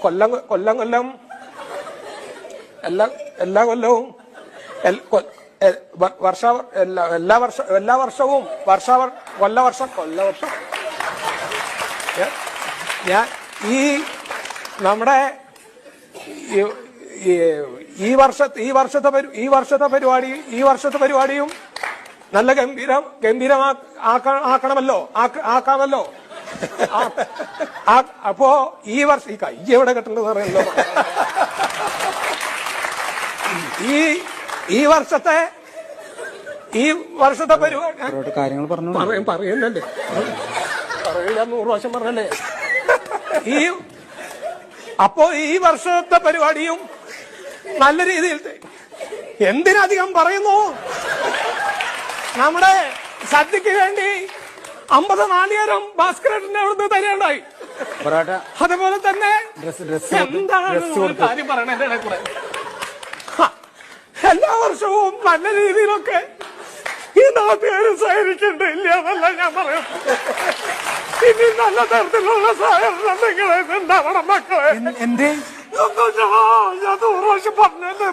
കൊല്ലം കൊല്ലം കൊല്ലം എല്ലാ കൊല്ലവും എല്ലാ വർഷവും കൊല്ലവർഷം ഞാൻ ഈ വർഷത്തെ പരിപാടിയും നല്ല ആക്കാമല്ലോ. അപ്പോ ഈ വർഷം ഈ കൈ എവിടെ കെട്ടേണ്ടത് അറിയല്ലോ. ഈ വർഷത്തെ പരിപാടി കാര്യങ്ങൾ പറയുന്നല്ലേ, പറയില്ല 100 പ്രാവശ്യം പറഞ്ഞല്ലേ. അപ്പോ ഈ വർഷത്തെ പരിപാടിയും നല്ല രീതിയിൽ എന്തിനധികം പറയുന്നു. നമ്മുടെ സദ്യക്ക് വേണ്ടി 50 നാളികേരം ഭാസ്കരന്റെ അവിടുന്ന് തരേണ്ടായി. അതുപോലെ തന്നെ എന്താണ് കാര്യം പറയണേ, കൂടെ എല്ലാ വർഷവും നല്ല രീതിയിലൊക്കെ ഈ നാട്ടുകാരും സഹകരിക്കണ്ടില്ല എന്നല്ല ഞാൻ പറയും. ഇനി നല്ല തരത്തിലുള്ള സഹകരണം നിങ്ങളെ ഉണ്ടാവണം മക്കളെ. എന്തേ ഞാൻ 100 പ്രാവശ്യം പറഞ്ഞല്ലേ.